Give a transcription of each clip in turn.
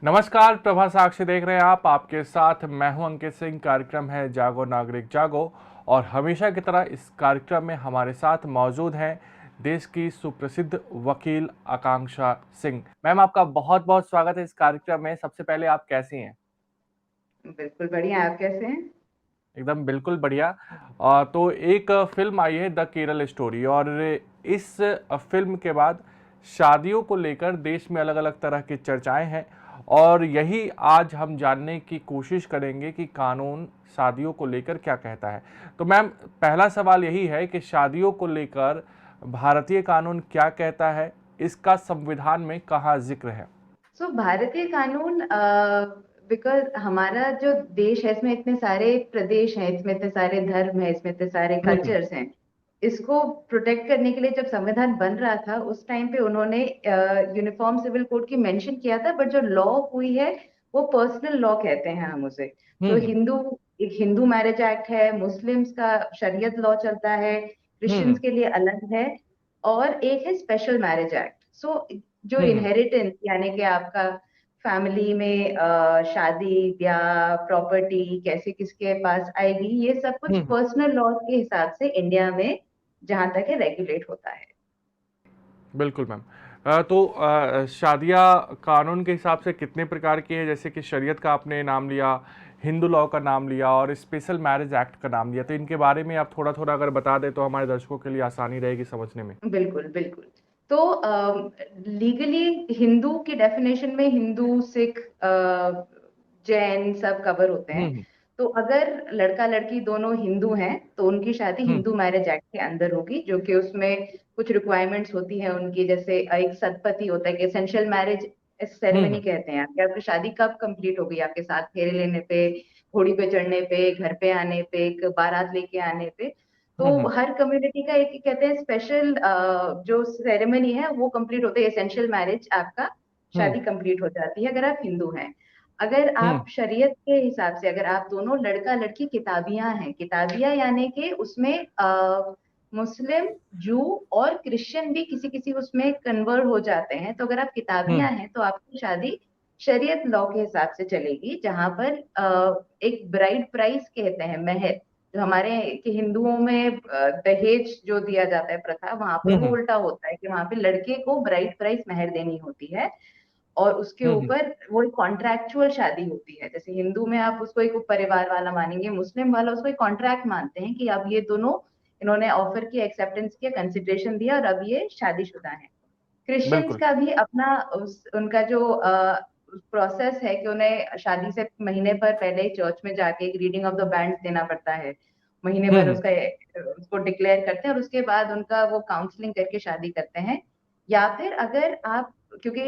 नमस्कार, प्रभा साक्षी देख रहे हैं आप। आपके साथ मैं हूं अंकित सिंह। कार्यक्रम है जागो नागरिक जागो और हमेशा की तरह इस कार्यक्रम में हमारे साथ मौजूद हैं देश की सुप्रसिद्ध वकील आकांक्षा सिंह। मैम, आपका बहुत बहुत स्वागत है इस कार्यक्रम में। सबसे पहले आप कैसी हैं? बिल्कुल बढ़िया। आप कैसे हैं? एकदम बिल्कुल बढ़िया। तो एक फिल्म आई है द केरल स्टोरी, और इस फिल्म के बाद शादियों को लेकर देश में अलग अलग तरह की चर्चाएं हैं, और यही आज हम जानने की कोशिश करेंगे कि कानून शादियों को लेकर क्या कहता है। तो मैम, पहला सवाल यही है कि शादियों को लेकर भारतीय कानून क्या कहता है, इसका संविधान में कहाँ जिक्र है? भारतीय कानून, बिकॉज हमारा जो देश है इसमें इतने सारे प्रदेश हैं, इसमें इतने सारे धर्म हैं, इसमें इतने सारे हम्म। कल्चर्स हैं। इसको प्रोटेक्ट करने के लिए जब संविधान बन रहा था उस टाइम पे उन्होंने यूनिफॉर्म सिविल कोड की मेंशन किया था, बट जो लॉ हुई है वो पर्सनल लॉ कहते हैं हम उसे। तो हम्म। एक हिंदू मैरिज एक्ट है, मुस्लिम्स का शरीयत लॉ चलता है, हम्म। क्रिश्चियंस के लिए अलग है, और एक है स्पेशल मैरिज एक्ट। सो जो हम्म। इनहेरिटेंस यानी कि आपका फैमिली में शादी ब्याह प्रॉपर्टी कैसे किसके पास आएगी, ये सब कुछ हम्म। पर्सनल लॉ के हिसाब से इंडिया में जहां तक है रेगुलेट होता है। बिल्कुल मैम। तो शादियाँ कानून के हिसाब से कितने प्रकार की है? जैसे कि शरीयत का आपने नाम लिया, हिंदू लॉ का नाम लिया और स्पेशल मैरिज एक्ट का नाम लिया, तो इनके बारे में आप थोड़ा थोड़ा अगर बता दें तो हमारे दर्शकों के लिए आसानी रहेगी समझने में। बिल्कुल बिल्कुल। तो लीगली हिंदू की डेफिनेशन में हिंदू सिख जैन सब कवर होते हैं। हम्म। तो अगर लड़का लड़की दोनों हिंदू हैं तो उनकी शादी हम्म। हिंदू मैरिज एक्ट के अंदर होगी, जो कि उसमें कुछ रिक्वायरमेंट्स होती हैं उनकी। जैसे एक सतपति होता है कि एसेंशियल मैरिज सेरेमनी हम्म। कहते हैं, कि आपकी शादी कब कंप्लीट होगी, आपके साथ फेरे लेने पे, घोड़ी पे चढ़ने पे, घर पे आने पे, एक बारात लेके आने पे। तो हम्म। हर कम्युनिटी का एक कहते हैं स्पेशल जो सेरेमनी है वो कंप्लीट होता है। एसेंशियल मैरिज आपका हम्म। शादी कंप्लीट हो जाती है अगर आप हिंदू हैं। अगर हम्म। आप शरीयत के हिसाब से, अगर आप दोनों लड़का लड़की किताबियां हैं, किताबियां यानी कि उसमें मुस्लिम जू और क्रिश्चियन भी किसी किसी उसमें कन्वर्ट हो जाते हैं, तो अगर आप हम्म। किताबियां हैं तो आपकी शादी शरीयत लॉ के हिसाब से चलेगी, जहां पर एक ब्राइड प्राइस कहते हैं, महर। जो हमारे कि हिंदुओं में दहेज जो दिया जाता है प्रथा, वहां पर वो हम्म। उल्टा होता है कि वहां पे लड़के को ब्राइड प्राइस महर देनी होती है। और उसके हम्म। ऊपर वो एक कॉन्ट्रैक्चुअल शादी होती है। जैसे हिंदू में आप उसको एक परिवार वाला मानेंगे, मुस्लिम वाला उसको एक कॉन्ट्रैक्ट मानते हैं कि अब ये दोनों इन्होंने ऑफर किया, एक्सेप्टेंस किया, कंसिडरेशन दिया और अब ये शादीशुदा है। क्रिश्चियंस बिल्कुल। का भी अपना उनका जो प्रोसेस है कि उन्हें शादी से महीने भर पहले चर्च में जाके एक रीडिंग ऑफ द बैंड देना पड़ता है। महीने भर हम्म। उसका उसको डिक्लेयर करते हैं और उसके बाद उनका वो काउंसलिंग करके शादी करते हैं। या फिर अगर आप, क्योंकि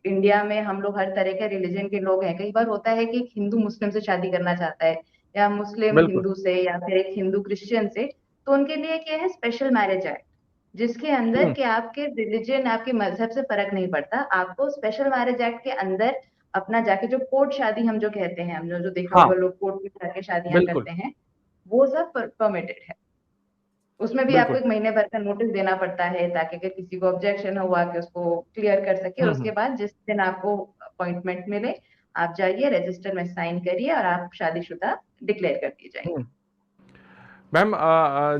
इंडिया में हम लोग हर तरह के रिलीजन के लोग हैं, कई बार होता है कि एक हिंदू मुस्लिम से शादी करना चाहता है, या मुस्लिम बिल्कुल। हिंदू से, या फिर एक हिंदू क्रिश्चियन से। तो उनके लिए क्या है, स्पेशल मैरिज एक्ट, जिसके अंदर हम्म। कि आपके रिलीजन आपके मजहब से फर्क नहीं पड़ता, आपको स्पेशल मैरिज एक्ट के अंदर अपना जाके जो कोर्ट शादी हम जो कहते हैं, हम जो देखा हाँ। होगा लोग कोर्ट में जाके शादियां बिल्कुल। करते हैं, वो सब परमिटेड है। उसमें भी आपको बिल्कुल। एक महीने भर का नोटिस देना पड़ता है, ताकि अगर किसी को ऑब्जेक्शन हुआ कि उसको क्लियर कर सके। और उसके हम्म। बाद जिस दिन आपको अपॉइंटमेंट मिले, आप जाइए रजिस्टर में साइन करिए और आप शादीशुदा डिक्लेयर कर दिए जाएंगे। हम्म। मैम,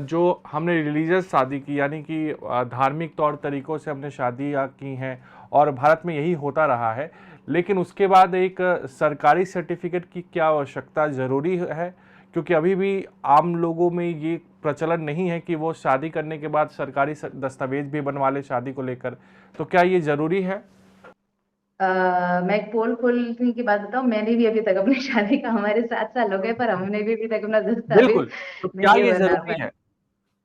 जो हमने रिलीजियस शादी की, यानी कि धार्मिक तौर तरीकों से हमने शादियाँ की हैं और भारत में यही होता रहा है, लेकिन उसके बाद एक सरकारी सर्टिफिकेट की क्या आवश्यकता ज़रूरी है? क्योंकि अभी भी आम लोगों में ये प्रचलन नहीं है कि वो शादी करने के बाद सरकारी दस्तावेज भी बनवा ले शादी को लेकर। तो क्या ये ज़रूरी है? मैं एक पोल खोलने की बात बताऊं, मैंने भी अभी तक अपनी शादी का, हमारे 7 साल हो गए पर हमने भी अभी तक अपना दस्तावेज बिल्कुल। तो क्या नहीं ये बना ज़रूरी पाए। है?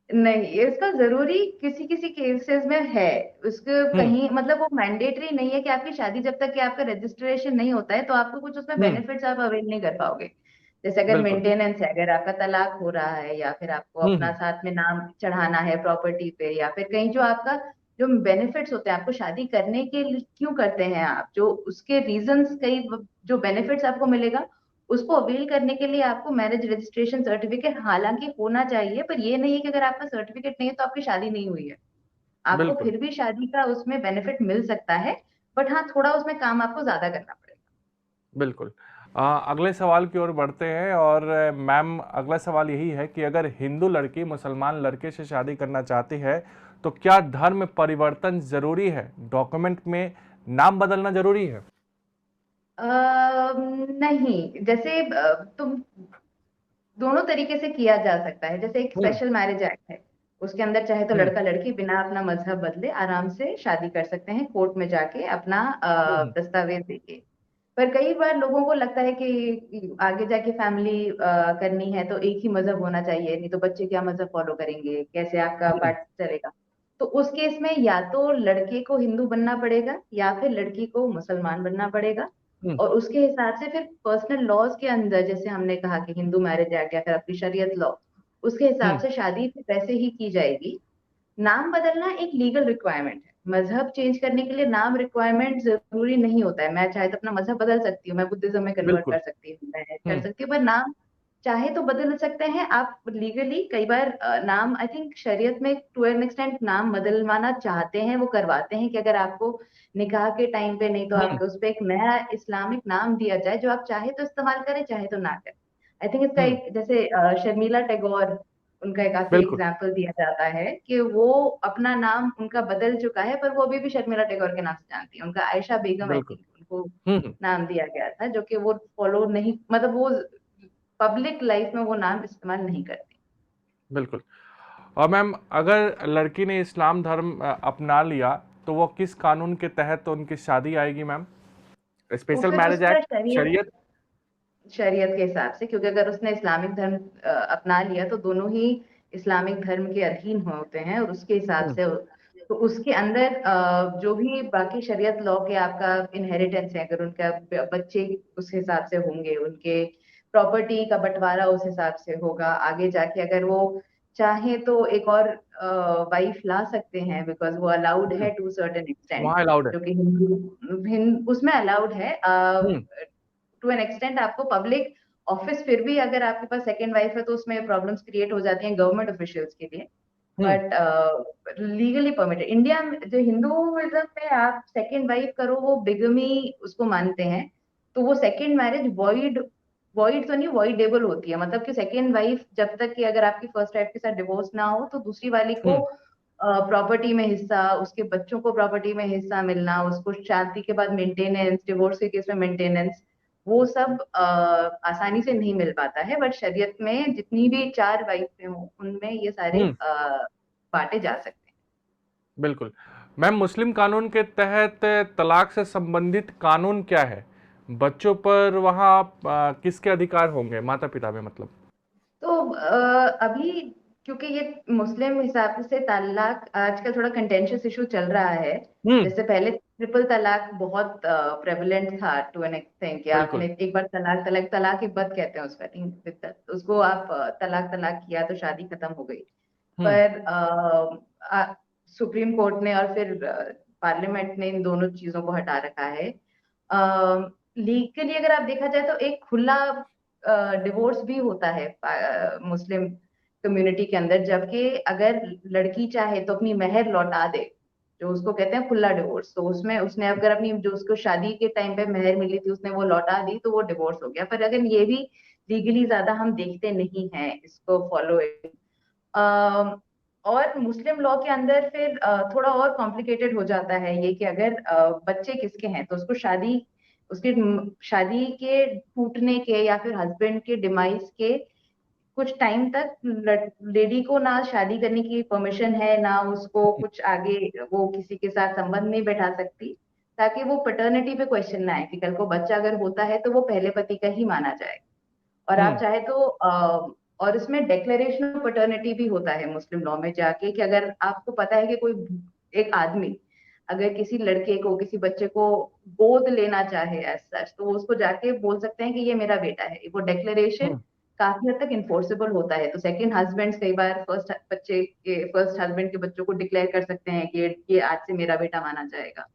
नहीं, इसका जरूरी किसी किसी केसेस में है। उसको हुँ। कहीं मतलब वो मैंडेटरी नहीं है कि आपकी शादी जब तक कि आपका रजिस्ट्रेशन नहीं होता है तो आपको कुछ उसमें हुँ। बेनिफिट्स आप अवेल नहीं कर पाओगे। जैसे अगर बिल्कुल। मेंटेनेंस है, अगर आपका तलाक हो रहा है, या फिर आपको हुँ। अपना हुँ। साथ में नाम चढ़ाना है प्रॉपर्टी पे, या फिर कहीं जो आपका जो बेनिफिट्स होते हैं, आपको शादी करने के लिए क्यों करते हैं आप, जो उसके रीजंस, कई जो बेनिफिट्स आपको मिलेगा, उसको अवेल करने के लिए आपको मैरिज रजिस्ट्रेशन सर्टिफिकेट हालांकि होना चाहिए। पर ये नहीं है कि अगर आपका सर्टिफिकेट नहीं है तो आपकी शादी नहीं हुई है। आपको बिल्कुल। फिर भी शादी का उसमें बेनिफिट मिल सकता है, बट हाँ, थोड़ा उसमें काम आपको ज्यादा करना पड़ेगा। बिल्कुल। अगले सवाल की ओर बढ़ते हैं और मैम अगला सवाल यही है कि अगर हिंदू लड़की मुसलमान लड़के से शादी करना चाहती है तो क्या धर्म परिवर्तन ज़रूरी है? डॉक्यूमेंट में नाम बदलना ज़रूरी है? नहीं, जैसे तुम दोनों तरीके से किया जा सकता है। जैसे एक हुँ, स्पेशल मैरिज एक्ट है, उसके अंदर चाहे तो हुँ, लड़का लड़की बिना अपना मजहब बदले आराम से शादी कर सकते हैं, कोर्ट में जाके अपना हुँ, हुँ, दस्तावेज देके। पर कई बार लोगों को लगता है कि आगे जाके फैमिली करनी है तो एक ही मजहब होना चाहिए, नहीं तो बच्चे क्या मजहब फॉलो करेंगे, कैसे आपका हुँ, पाठ चलेगा। तो उस केस में या तो लड़के को हिंदू बनना पड़ेगा या फिर लड़की को मुसलमान बनना पड़ेगा। हुँ, और उसके हिसाब से फिर पर्सनल लॉज के अंदर, जैसे हमने कहा कि हिंदू मैरिज एक्ट या फिर अपनी शरीयत लॉ, उसके हिसाब हुँ, से शादी फिर वैसे ही की जाएगी। नाम बदलना एक लीगल रिक्वायरमेंट है। मजहब चेंज करने के लिए नाम रिक्वायरमेंट जरूरी नहीं होता है। मैं चाहे तो अपना मजहब बदल सकती हूँ, मैं बुद्धिज्म में कन्वर्ट बिल्कुल। कर सकती हूँ, मैं कर हुँ, सकती हूँ, पर नाम चाहे तो बदल सकते हैं आप लीगली। कई बार नाम आई थिंक शरीयत में टू एन एक्सटेंट नाम बदलवाना चाहते हैं, वो करवाते हैं कि अगर आपको निकाह के टाइम पे नहीं तो हुँ, आपके उस पे एक नया इस्लामिक नाम दिया जाए जो आप चाहे तो इस्तेमाल करें चाहे तो ना करें। आई थिंक इसका हुँ, एक जैसे शर्मिला टैगोर, उनका एक काफी बिल्कुल, एग्जाम्पल दिया जाता है कि वो अपना नाम उनका बदल चुका है पर वो अभी भी शर्मिला टैगोर के नाम से जानती है। उनका आयशा बेगम आई बिल्कुल। थिंक उनको हुँ, हुँ, नाम दिया गया था, जो कि वो फॉलो नहीं, मतलब वो पब्लिक लाइफ में वो नाम इस्तेमाल नहीं करती। बिल्कुल। और मैम अगर लड़की ने इस्लाम धर्म अपना लिया तो वो किस कानून के तहत उनकी शादी आएगी मैम? वो स्पेशल फिर मैरिज उसका एक्ट, शरीयत? शरीयत के हिसाब से, क्योंकि अगर उसने इस्लामिक धर्म अपना लिया तो दोनों ही इस्लामिक धर्म के अधीन होते हैं और उसके हिसाब हुँ, से तो उसके अंदर जो भी बाकी शरीयत लॉ के आपका इनहेरिटेंस है, अगर उनका बच्चे उस हिसाब से होंगे, उनके प्रॉपर्टी का बंटवारा उस हिसाब से होगा, आगे जाके अगर वो चाहे तो एक और वाइफ ला सकते हैं, बिकॉज वो अलाउड हुँ, है टू सर्टेन एक्सटेंट, वहाँ अलाउड है। जो कि उसमें अलाउड है हुँ, टू एन एक्सटेंट। आपको पब्लिक ऑफिस फिर भी अगर आपके पास सेकंड वाइफ है तो उसमें प्रॉब्लम्स क्रिएट हो जाती हैं गवर्नमेंट ऑफिशियल्स के लिए। हुँ, बट लीगली परमिटेड इंडिया में, जो हिंदुइज्म में आप सेकंड वाइफ करो वो बिगमी उसको मानते हैं। तो वो सेकंड मैरिज वॉइड, वॉइड तो नहीं, वॉइडेबल होती है। मतलब कि सेकंड वाइफ जब तक कि अगर आपकी फर्स्ट वाइफ के साथ डिवोर्स ना हो तो दूसरी वाली को हुँ, प्रॉपर्टी में हिस्सा, उसके बच्चों को प्रॉपर्टी में हिस्सा मिलना, उसको शादी के बाद मेंटेनेंस, डिवोर्स के केस में मेंटेनेंस, वो सब आसानी से नहीं मिल पाता है। बट शरीयत में जितनी भी चार वाइफें हों उनमें ये सारे हुँ, बांटे जा सकते हैं। बिल्कुल। मैम मुस्लिम कानून के तहत तलाक से संबंधित कानून क्या है? बच्चों पर वहाँ किसके अधिकार होंगे? माता-पिता में मतलब? तो अभी क्योंकि ये मुस्लिम हिसाब से तलाक आजकल थोड़ा कंटेंशियस इशू चल रहा है। हुँ, जैसे पहले ट्रिपल तलाक बहुत प्रेवलेंट था टू एन एक्सटेंट, कि बिल्कुल। आपने एक बार तलाक तलाक तलाक एक बद कहते हैं उसका, तीन बिद्दत, उसको आप तलाक तलाक किया तो शादी खत्म हो गई। हुँ, पर सुप्रीम कोर्ट ने और फिर पार्लियामेंट ने इन दोनों चीजों को हटा रखा है। लीगली अगर आप देखा जाए तो एक खुला डिवोर्स भी होता है मुस्लिम कम्युनिटी के अंदर, जबकि अगर लड़की चाहे तो अपनी मेहर लौटा दे, जो उसको कहते हैं खुला डिवोर्स। तो उसमें उसने अगर अपनी जो उसको शादी के टाइम पे मेहर मिली थी उसने वो लौटा दी तो वो डिवोर्स हो गया। पर अगर ये भी लीगली ज्यादा हम देखते नहीं हैं इसको फॉलो। और मुस्लिम लॉ के अंदर फिर थोड़ा और कॉम्प्लिकेटेड हो जाता है ये, कि अगर बच्चे किसके हैं तो उसको शादी, उसके शादी के टूटने के या फिर हस्बैंड के डिमाइस के कुछ टाइम तक लेडी को ना शादी करने की परमिशन है, ना उसको हुँ, कुछ आगे वो किसी के साथ संबंध नहीं बैठा सकती, ताकि वो पैटर्निटी पे क्वेश्चन ना आए कि कल को बच्चा अगर होता है तो वो पहले पति का ही माना जाए। और आप हुँ, चाहे तो और इसमें डिक्लेरेशन ऑफ पैटर्निटी भी होता है मुस्लिम लॉ में जाके, कि अगर आपको पता है कि कोई एक आदमी अगर किसी लड़के को किसी बच्चे को गोद लेना चाहे एज सच, तो वो उसको जाके बोल सकते हैं कि ये मेरा बेटा है। वो डिक्लेरेशन हुँ, काफी हद तक इन्फोर्सेबल होता है। तो सेकंड हस्बैंड कई बार फर्स्ट हस्बैंड के बच्चों को डिक्लेयर कर सकते हैं कि ये आज से मेरा बेटा माना जाएगा।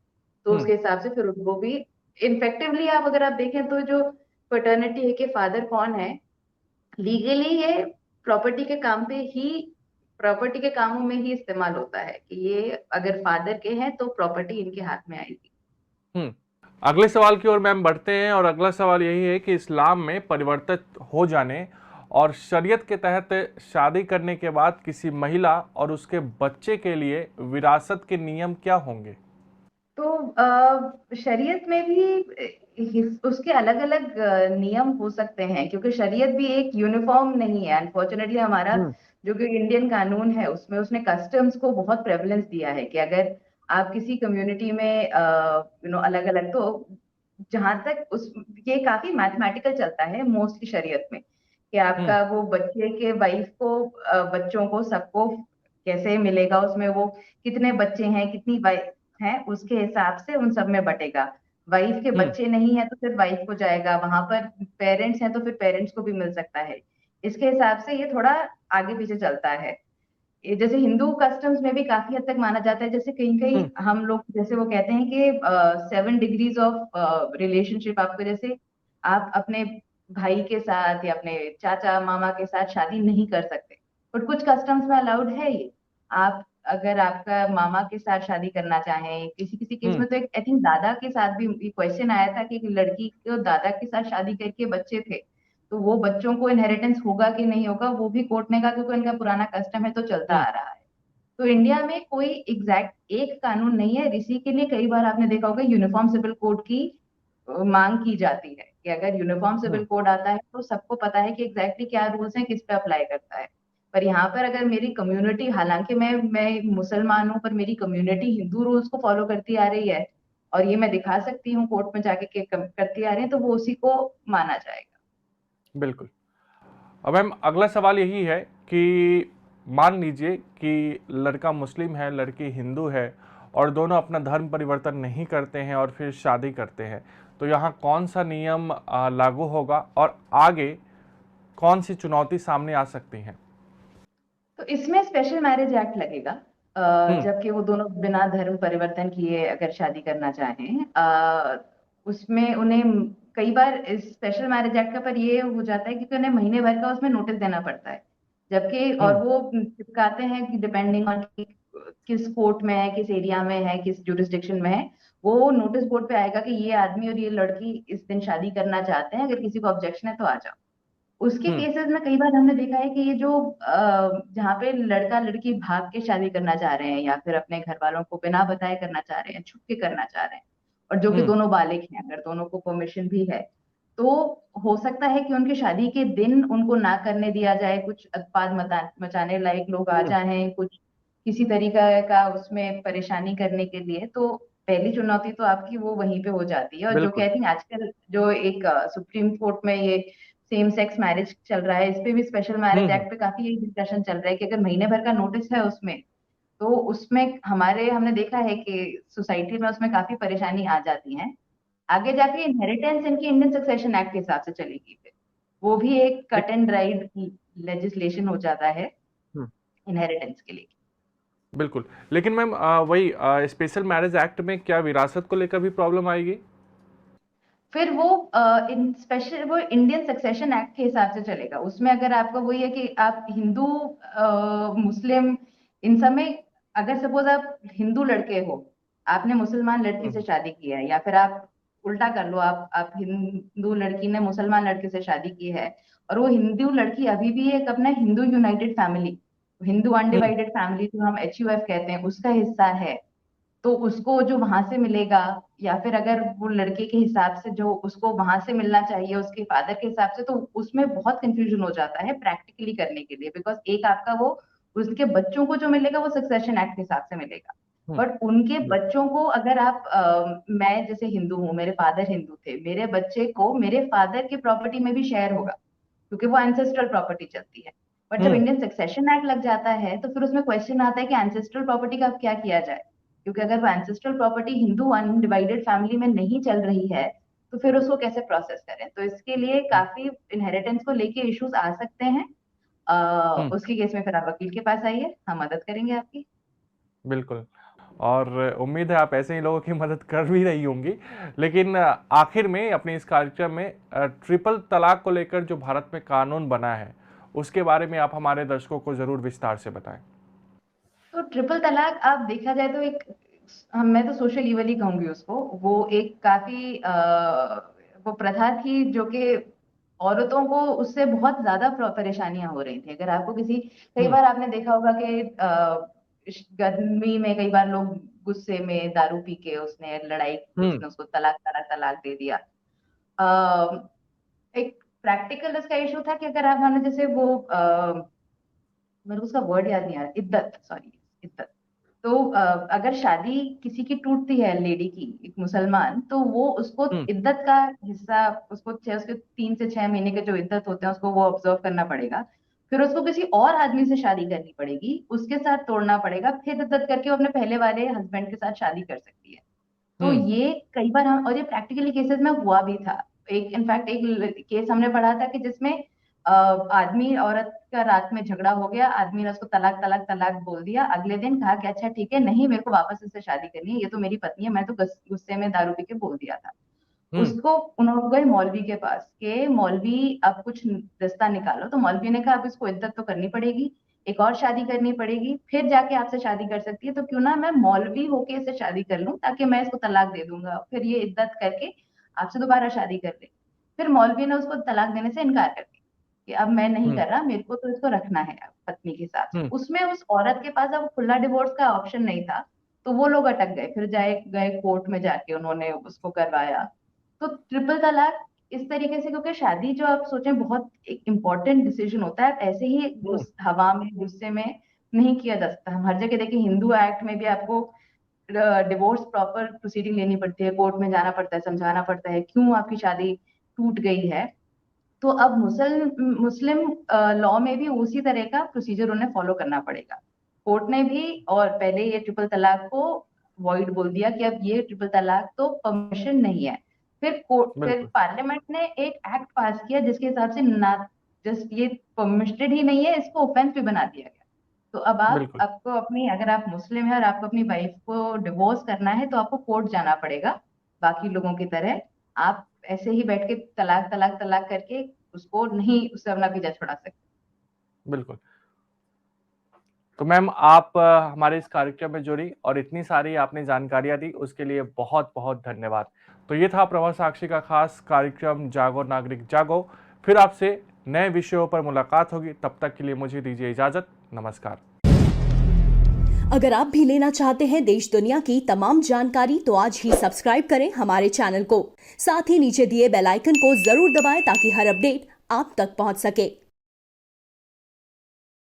तो हुँ, उसके हिसाब से फिर उनको भी इनफेक्टिवली आप अगर आप देखें तो जो पैटर्निटी है कि फादर कौन है, लीगली ये प्रॉपर्टी के काम पे ही, प्रॉपर्टी के कामों में ही इस्तेमाल होता है कि ये अगर फादर के हैं तो प्रॉपर्टी इनके हाथ में आएगी। हुँ। अगले सवाल की ओर मैम बढ़ते हैं और अगला सवाल यही है कि इस्लाम में परिवर्तित हो जाने और शरीयत के तहत शादी करने के बाद किसी महिला और उसके बच्चे के लिए विरासत के नियम क्या होंगे? तो शरीयत में भी उसके अलग अलग नियम हो सकते हैं, क्योंकि शरीयत भी एक यूनिफॉर्म नहीं है। अनफॉर्चुनेटली हमारा हम्म। जो कि इंडियन कानून है उसमें उसने कस्टम्स को बहुत प्रेवलेंस दिया है कि अगर आप किसी कम्युनिटी में अलग अलग, तो जहां तक उस ये काफी मैथमेटिकल चलता है मोस्टली शरीयत में, कि हम्म। आपका वो बच्चे के वाइफ को बच्चों को सबको कैसे मिलेगा, उसमें वो कितने बच्चे हैं कितनी वाइफ है उसके हिसाब से उन सब में बटेगा। वाइफ के हम्म। बच्चे नहीं है तो फिर वाइफ को जाएगा, वहां पर पेरेंट्स हैं तो फिर पेरेंट्स को भी मिल सकता है। इसके हिसाब से ये थोड़ा आगे पीछे चलता है। ये जैसे हिंदू कस्टम्स में भी काफी हद तक माना जाता है, जैसे कहीं कहीं हम्म। हम लोग जैसे वो कहते हैं कि 7 डिग्रीज ऑफ रिलेशनशिप, आपको जैसे आप अपने भाई के साथ या अपने चाचा मामा के साथ शादी नहीं कर सकते, बट कुछ कस्टम्स में अलाउड है ये। आप अगर आपका मामा के साथ शादी करना चाहें, किसी किसी केस हम्म। में तो एक आई थिंक दादा के साथ भी ये क्वेश्चन आया था कि एक लड़की को दादा के साथ शादी करके बच्चे थे, तो वो बच्चों को इनहेरिटेंस होगा कि नहीं होगा वो भी कोर्ट ने कहा, क्योंकि उनका पुराना कस्टम है तो चलता हम्म। आ रहा है। तो इंडिया में कोई एग्जैक्ट एक कानून नहीं है। इसी के लिए कई बार आपने देखा होगा यूनिफॉर्म सिविल कोड की मांग की जाती है कि अगर यूनिफॉर्म सिविल हम्म। कोड आता है तो सबको पता है कि एग्जैक्टली क्या रूल्स हैं, किस पे अप्लाई करता है। पर यहाँ पर अगर मेरी कम्युनिटी, हालांकि मैं मुसलमान हूँ, पर मेरी कम्युनिटी हिंदू रूल्स को फॉलो करती आ रही है और ये मैं दिखा सकती हूँ कोर्ट में जाके कि करती आ रही है, तो वो उसी को माना जाएगा। बिल्कुल। अब मैम अगला सवाल यही है कि मान लीजिए कि लड़का मुस्लिम है, लड़की हिंदू है और दोनों अपना धर्म परिवर्तन नहीं करते हैं और फिर शादी करते हैं, तो यहाँ कौन सा नियम लागू होगा और आगे कौन सी चुनौती सामने आ सकती है? तो इसमें स्पेशल मैरिज एक्ट लगेगा, हम्म। जबकि वो दोनों बिना धर्म परिवर्तन किए अगर शादी करना चाहें, उसमें उन्हें कई बार इस स्पेशल मैरिज एक्ट का पर ये हो जाता है क्योंकि उन्हें महीने भर का उसमें नोटिस देना पड़ता है। जबकि हम्म। और वो चिपकाते हैं कि डिपेंडिंग ऑन किस कोर्ट में है, किस एरिया में है, किस जुरिस्डिक्शन में है, वो नोटिस बोर्ड पे आएगा कि ये आदमी और ये लड़की इस दिन शादी करना चाहते हैं, अगर किसी को ऑब्जेक्शन है तो आ जाओ। उसके हम्म। केसेस में कई बार हमने देखा है कि ये जो जहाँ पे लड़का लड़की भाग के शादी करना चाह रहे हैं या फिर अपने घर वालों को बिना बताए करना चाह रहे हैं, छुप के करना चाह रहे हैं, और जो कि हम्म। दोनों बालिग हैं, अगर दोनों को परमिशन भी है, तो हो सकता है कि उनकी शादी के दिन उनको ना करने दिया जाए, कुछ उत्पाद मचाने लायक लोग आ हम्म। जाएं, कुछ किसी तरीका का उसमें परेशानी करने के लिए। तो पहली चुनौती तो आपकी वो वहीं पे हो जाती है, और जो कि बिल्कुल। आई थिंक आजकल जो एक सुप्रीम कोर्ट में ये सेम सेक्स मैरिज चल रहा है, इस पे भी स्पेशल मैरिज हम्म। एक्ट पे काफी यही डिस्कशन चल रहा है कि अगर महीने भर का नोटिस है उसमें, तो उसमें हमने देखा है कि सोसाइटी में उसमें काफी परेशानी आ जाती है। आगे जाके इनहेरिटेंस इनकी इंडियन सक्सेशन एक्ट के हिसाब से चलेगी फिर, वो भी एक lake- cut and dried legislation हो जाता है हम्म। इनहेरिटेंस के लिए। बिल्कुल। लेकिन मैम वही स्पेशल मैरिज एक्ट में क्या विरासत को लेकर भी प्रॉब्लम आएगी? फिर वो इन स्पेशल वो इंडियन सक्सेशन एक्ट के हिसाब से चलेगा। उसमें अगर आपका वही है कि आप हिंदू मुस्लिम इन सब में, अगर सपोज आप हिंदू लड़के हो, आपने मुसलमान लड़की से हम्म। शादी की है, या फिर आप उल्टा कर लो, आप हिंदू लड़की ने मुसलमान लड़के से शादी की है, और वो हिंदू लड़की अभी भी एक अपना हिंदू यूनाइटेड फैमिली, हिंदू हम्म। अनडिवाइडेड फैमिली जो हम HUF कहते हैं उसका हिस्सा है, तो उसको जो वहां से मिलेगा, या फिर अगर वो लड़के के हिसाब से जो उसको वहां से मिलना चाहिए उसके फादर के हिसाब से, तो उसमें बहुत कंफ्यूजन हो जाता है प्रैक्टिकली करने के लिए। बिकॉज एक आपका वो उसके बच्चों को जो मिलेगा वो सक्सेशन एक्ट के हिसाब से मिलेगा, हम्म। बट उनके बिल्कुल। बच्चों को अगर आप मैं जैसे हिंदू हूँ, मेरे फादर हिंदू थे, मेरे बच्चे को मेरे फादर की प्रॉपर्टी में भी शेयर होगा, क्योंकि वो एंसेस्ट्रल प्रॉपर्टी चलती है। बट जब हम्म। इंडियन सक्सेशन एक्ट लग जाता है तो फिर उसमें क्वेश्चन आता है कि एंसेस्ट्रल प्रॉपर्टी का अब क्या किया जाए, क्योंकि अगर वो ancestral property Hindu undivided family में नहीं चल रही है, तो फिर उसको कैसे प्रोसेस करें। तो इसके लिए काफी इनहेरिटेंस को लेके इश्यूज आ सकते हैं। हम्म। उसके केस में फिर आप वकील के पास आइए, हम मदद करेंगे आपकी। बिल्कुल। और उम्मीद है आप ऐसे ही लोगों की मदद कर भी रही होंगी। लेकिन आखिर में अपने इस कार्यक्रम में ट्रिपल तलाक को लेकर जो भारत में कानून बना है उसके बारे में आप हमारे दर्शकों को जरूर विस्तार से बताएं। तो ट्रिपल तलाक आप देखा जाए तो एक मैं तो सोशल ईवल ही कहूंगी उसको। वो एक काफी वो प्रथा थी जो कि औरतों को उससे बहुत ज्यादा परेशानियां हो रही थी। अगर आपको कई हम्म। बार आपने देखा होगा कि गर्मी में कई बार लोग गुस्से में दारू पी के उसने लड़ाई की, हम्म। उसने उसको तलाक तलाक तलाक दे दिया। अ, एक प्रैक्टिकल उसका इशू था कि अगर आप मानो जैसे वो मेरे को उसका वर्ड याद नहीं आ रहा, इद्दत, सॉरी, इद्दत। तो अगर शादी किसी की टूटती है, लेडी की, एक मुसलमान, तो वो उसको हम्म। इद्दत का हिस्सा, उसके 3 से 6 महीने के जो इद्दत होते हैं उसको वो ऑब्जर्व करना पड़ेगा। फिर उसको किसी और आदमी से शादी करनी पड़ेगी, उसके साथ तोड़ना पड़ेगा, फिर इद्दत करके वो अपने पहले वाले हस्बैंड के साथ शादी कर सकती है। तो हम्म। ये कई बार हम, और ये प्रैक्टिकली केसेस में हुआ भी था। एक इनफैक्ट एक केस हमने पढ़ा था कि जिसमें आदमी औरत का रात में झगड़ा हो गया, आदमी ने उसको तलाक तलाक तलाक बोल दिया, अगले दिन कहा कि अच्छा ठीक है, नहीं मेरे को वापस इससे शादी करनी है, ये तो मेरी पत्नी है, मैं तो गुस्से में दारू पी के बोल दिया था। हम्म। उसको उन्होंने गए मौलवी के पास के मौलवी अब कुछ रास्ता निकालो, तो मौलवी ने कहा अब इसको इद्दत तो करनी पड़ेगी, एक और शादी करनी पड़ेगी, फिर जाके आपसे शादी कर सकती है, तो क्यों ना मैं मौलवी होके इससे शादी कर लूं, ताकि मैं इसको तलाक दे दूंगा, फिर ये इद्दत करके आपसे दोबारा शादी कर ले। फिर मौलवी ने उसको तलाक देने से इनकार कर दिया कि अब मैं नहीं हम्म। कर रहा, मेरे को तो इसको रखना है अब पत्नी के हिसाब से। हम्म। उसमें उस औरत के पास अब खुला डिवोर्स का ऑप्शन नहीं था, तो वो लोग अटक गए, फिर जाए गए कोर्ट में, जाके उन्होंने उसको करवाया। तो ट्रिपल तलाक इस तरीके से, क्योंकि शादी जो आप सोचें बहुत एक इम्पोर्टेंट डिसीजन होता है, ऐसे ही हम्म। हवा में गुस्से में नहीं किया जा सकता। हम हर जगह देखिए, हिंदू एक्ट में भी आपको डिवोर्स प्रॉपर प्रोसीडिंग लेनी पड़ती है, कोर्ट में जाना पड़ता है, समझाना पड़ता है क्यों आपकी शादी टूट गई है। तो अब मुस्लिम लॉ में भी उसी तरह का प्रोसीजर उन्हें फॉलो करना पड़ेगा। कोर्ट ने भी और पहले ये ट्रिपल तलाक को वॉइड बोल दिया कि अब ये ट्रिपल तलाक तो परमिशन नहीं है। फिर बिल्कुल। पार्लियामेंट ने एक एक्ट पास किया जिसके हिसाब से ना जस्ट ये परमिटेड ही नहीं है, इसको ऑफेंस भी बना दिया गया। तो अब बिल्कुल। आपको अपनी, अगर आप मुस्लिम है और आपको अपनी वाइफ को डिवोर्स करना है, तो आपको कोर्ट जाना पड़ेगा बाकी लोगों की तरह। आप ऐसे ही बैठ के तलाक तलाक तलाक करके उसको नहीं, उससे अपना पीछा छुड़ा सकते। बिल्कुल। तो मैम आप हमारे इस कार्यक्रम में जुड़ी और इतनी सारी आपने जानकारियां दी, उसके लिए बहुत बहुत धन्यवाद। तो ये था प्रवाह साक्षी का खास कार्यक्रम जागो नागरिक जागो। फिर आपसे नए विषयों पर मुलाकात होगी, तब तक के लिए मुझे दीजिए इजाजत। नमस्कार। अगर आप भी लेना चाहते हैं देश दुनिया की तमाम जानकारी, तो आज ही सब्सक्राइब करें हमारे चैनल को। साथ ही नीचे दिए बेल आइकन को जरूर दबाएं ताकि हर अपडेट आप तक पहुंच सके।